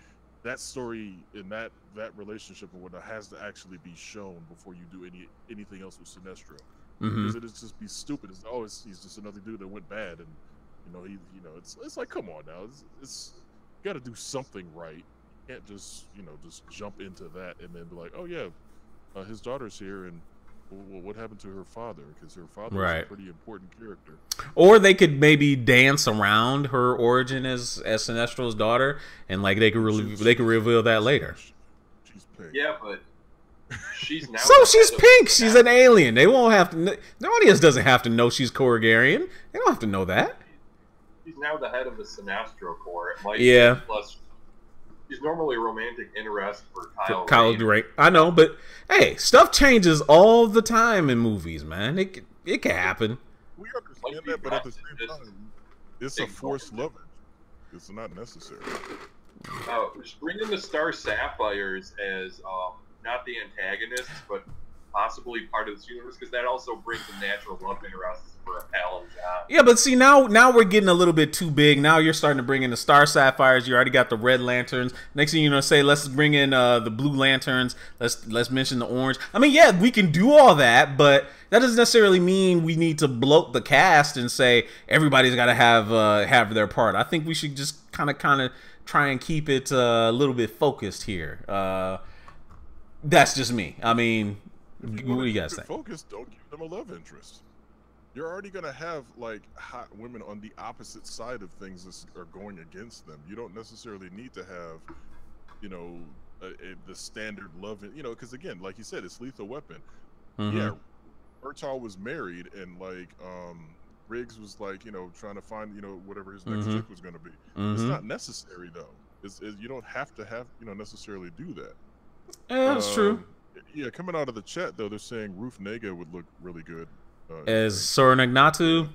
That story and that relationship or whatnot has to actually be shown before you do anything else with Sinestro. Because it'd just be stupid. He's just another dude that went bad, and it's like, come on now, it's you got to do something right. You can't just just jump into that and then be like, oh yeah, his daughter's here, and Well, what happened to her father? Because her father was Right. a pretty important character. Or they could maybe dance around her origin as Sinestro's daughter, and like they could reveal that later. She's pink. Yeah, but she's now. So she's pink. She's an alien. They won't have to. The audience doesn't have to know she's Korrigarian. They don't have to know that. She's now the head of the Sinestro Corps. It might Yeah. be plus. She's normally a romantic interest for Kyle. Kyle Ray. I know, but hey, stuff changes all the time in movies, man. It can happen. We understand that, but at the same time, it's a forced love interest. It's not necessary. Just bring in the Star Sapphires as not the antagonists, but possibly part of this universe, because that also brings a natural love interest for Al and John. Yeah, but see, now we're getting a little bit too big. Now you're starting to bring in the Star Sapphires. You already got the Red Lanterns. Next thing you're gonna say, let's bring in the Blue Lanterns. Let's mention the Orange. I mean, yeah, we can do all that, but that doesn't necessarily mean we need to bloat the cast and say everybody's got to have their part. I think we should just kind of try and keep it a little bit focused here. That's just me. I mean, what do you guys think? Focus. Don't give them a love interest. You're already gonna have like hot women on the opposite side of things that are going against them. You don't necessarily need to have, you know, the standard love. Because again, like you said, it's Lethal Weapon. Mm-hmm. Yeah, Murtaugh was married, and like Riggs was like, trying to find, whatever his next chick was gonna be. It's not necessary though. You don't have to necessarily do that. Yeah, that's true. Yeah, coming out of the chat though, they're saying Ruth Negga would look really good as Soren Ignatu.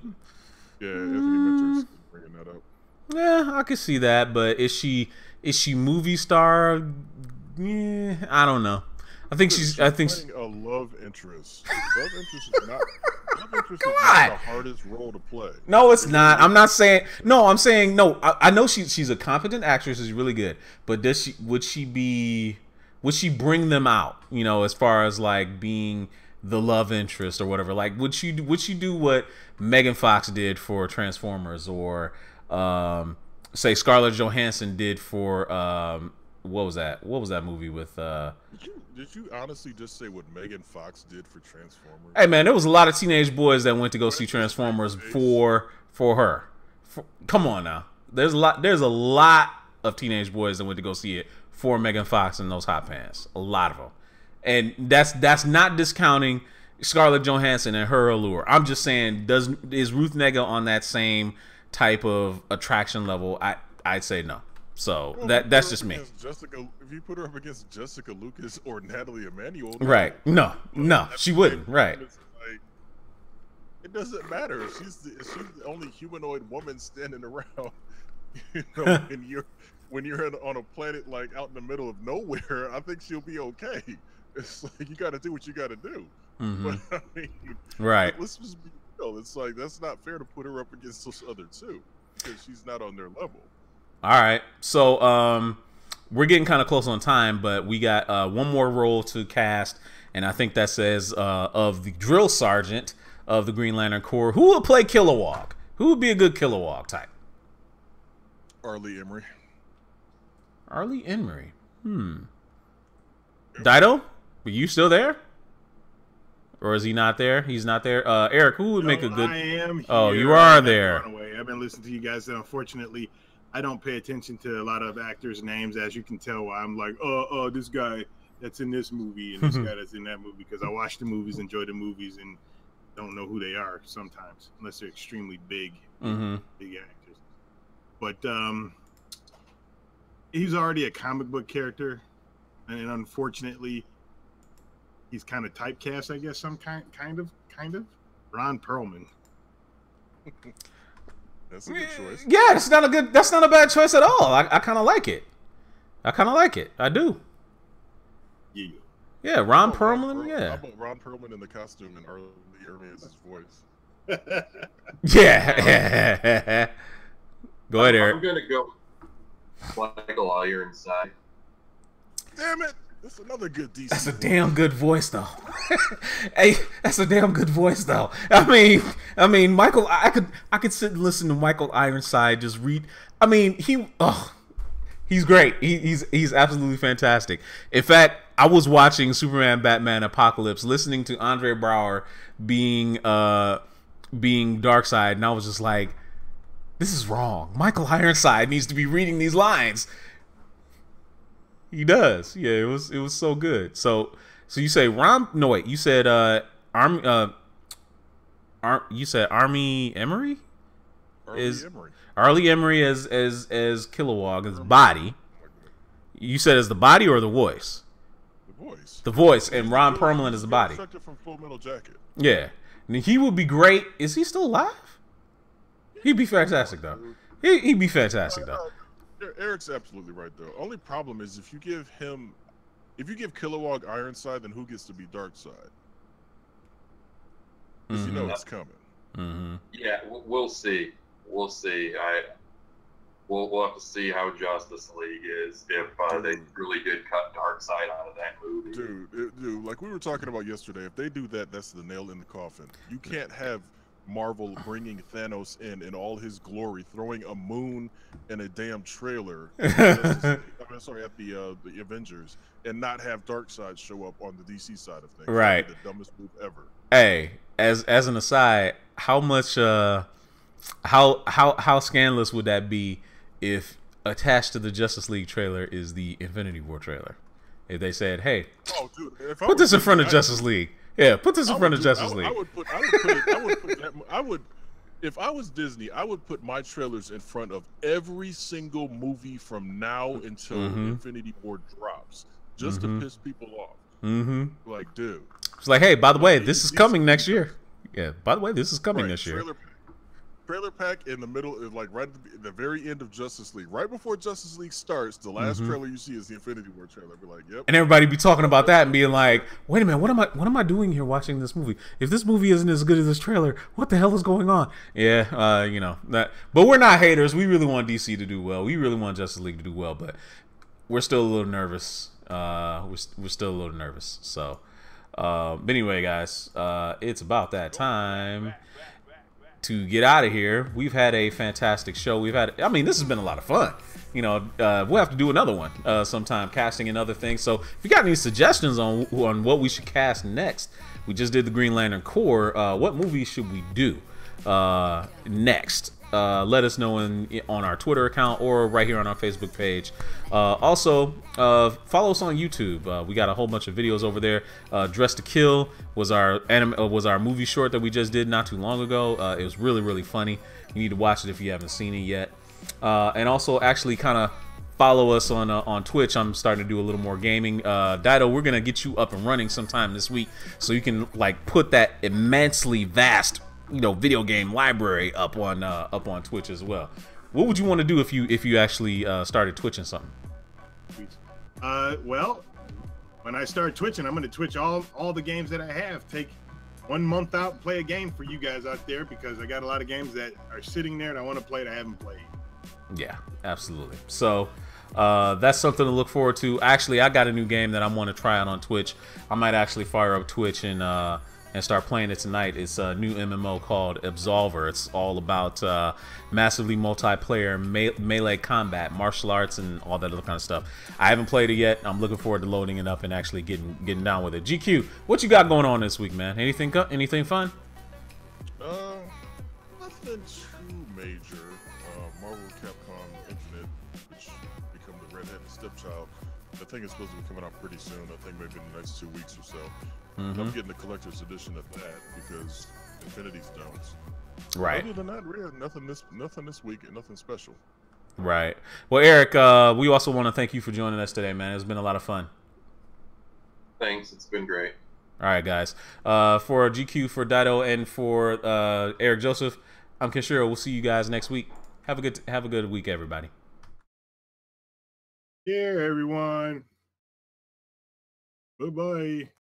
Yeah, Anthony Minter's bringing that up. Yeah, I could see that, but is she movie star? Yeah, I don't know. I think she's playing a love interest. Love interest is not. Love interest is not the hardest role to play. No, it's not. I'm not saying. No, I'm saying no. I know she's a competent actress. She's really good. But would she bring them out? As far as like being the love interest or whatever. Like, would she do what Megan Fox did for Transformers, or say Scarlett Johansson did for what was that movie with? Did you honestly just say what Megan Fox did for Transformers? Hey man, there was a lot of teenage boys that went to go see Transformers for her. Come on now, there's a lot of teenage boys that went to go see it for Megan Fox in those hot pants. A lot of them, and that's not discounting Scarlett Johansson and her allure. I'm just saying, is Ruth Negga on that same type of attraction level? I'd say no. So that's just me. If you put her up against Jessica Lucas or Natalie Emanuel, right? No, she wouldn't. Right. It doesn't matter. If she's the only humanoid woman standing around. When you're on a planet like out in the middle of nowhere, I think she'll be okay. It's like you got to do what you got to do. But I mean, right? Let's just be real. It's like that's not fair to put her up against those other two because she's not on their level. All right, so we're getting kind of close on time, but we got one more role to cast, and I think that says of the drill sergeant of the Green Lantern Corps. Who will play Kilowog? Who would be a good Kilowog type? Arlie Emery. Arlie Emery. Dido, are you still there? Or is he not there? He's not there. Eric, who would make a good? I am here. Oh, you are there. I've been listening to you guys. Unfortunately, I don't pay attention to a lot of actors' names, as you can tell. I'm like, this guy that's in this movie and this guy that's in that movie, because I watch the movies, enjoy the movies, and don't know who they are sometimes, unless they're extremely big actors. But he's already a comic book character, and unfortunately, he's kind of typecast, I guess. Some kind of. Ron Perlman. That's a good choice. Yeah, that's not a bad choice at all. I kind of like it. I do. Yeah, Ron Perlman. Yeah. How about Ron Perlman in the costume and Arlie Emery as his voice? Yeah. Go ahead, Eric. I'm gonna go Michael Ironside. Damn it! That's another good DC. That's a damn good voice, though. Hey, that's a damn good voice, though. I mean, Michael. I could sit and listen to Michael Ironside just read. I mean, he's great. He's absolutely fantastic. In fact, I was watching Superman, Batman, Apocalypse, listening to Andre Braugher being Darkseid, and I was just like, this is wrong. Michael Ironside needs to be reading these lines. He does. Yeah, it was so good. So you say no wait, you said you said Army Emery? Arlie Emery as Kilowog, his body. You said as the body or the voice? The voice, and Ron Perlman is the body. From Full Metal Jacket. Yeah, and he would be great. Is he still alive? He'd be fantastic though. He'd be fantastic though. Eric's absolutely right though. Only problem is if you give Kilowog Ironside, then who gets to be Darkseid? Because you know it's coming. Mm-hmm. Yeah, we'll see. We'll see. We'll have to see how Justice League is if they really did cut Darkseid out of that movie. Dude, like we were talking about yesterday, if they do that, that's the nail in the coffin. You can't have Marvel bringing Thanos in all his glory, throwing a moon in a damn trailer. At the Avengers, and not have Darkseid show up on the DC side of things. Right. The dumbest move ever. Hey, as an aside, how much how scandalous would that be if attached to the Justice League trailer is the Infinity War trailer? If they said, "Hey, put this in front of Justice League." Yeah, put this in front of Justice League. If I was Disney, I would put my trailers in front of every single movie from now until Infinity War drops, just to piss people off. Like, dude. It's like, hey, by the way, this is coming next year. Yeah, by the way, this is coming this year. Trailer pack in the middle, like right at the very end of Justice League, right before Justice League starts. The last trailer you see is the Infinity War trailer. Be like, yep. And everybody be talking about that and being like, wait a minute, what am I doing here watching this movie? If this movie isn't as good as this trailer, what the hell is going on? Yeah, you know that. But we're not haters. We really want DC to do well. We really want Justice League to do well, but we're still a little nervous. We're still a little nervous. So, but anyway, guys, it's about that time to get out of here. We've had a fantastic show. I mean, this has been a lot of fun. You know, we'll have to do another one sometime, casting and other things. So if you got any suggestions on what we should cast next, we just did the Green Lantern Corps. What movie should we do next? Let us know on our Twitter account or right here on our Facebook page. Also, follow us on YouTube. We got a whole bunch of videos over there. Dress to Kill was our movie short that we just did not too long ago. It was really, really funny. You need to watch it if you haven't seen it yet. And also, actually, kind of follow us on Twitch. I'm starting to do a little more gaming. Dido, we're gonna get you up and running sometime this week, so you can like put that immensely vast, you know, video game library up on Twitch as well. What would you want to do if you actually started twitching something? Well, when I start twitching, I'm going to twitch all the games that I have. Take 1 month out and play a game for you guys out there, because I got a lot of games that are sitting there that I want to play that I haven't played. Yeah, absolutely. So that's something to look forward to. Actually, I got a new game that I want to try out on Twitch. I might actually fire up Twitch and start playing it tonight. It's a new MMO called Absolver. It's all about massively multiplayer melee combat, martial arts, and all that other kind of stuff. I haven't played it yet. I'm looking forward to loading it up and actually getting down with it. GQ, what you got going on this week, man? Anything fun? Nothing too major. Marvel Capcom Infinite, which become the redheaded stepchild. The thing is supposed to be coming out pretty soon. I think maybe in the next 2 weeks or so. I'm getting the collector's edition of that because Infinity's don't. Right. Other than that, really, nothing this week, and nothing special. Right. Well, Eric, we also want to thank you for joining us today, man. It's been a lot of fun. Thanks. It's been great. All right, guys. For GQ, for Dido, and for Eric Joseph, I'm Kenshiro. We'll see you guys next week. Have a good week, everybody. Yeah, everyone. Bye-bye.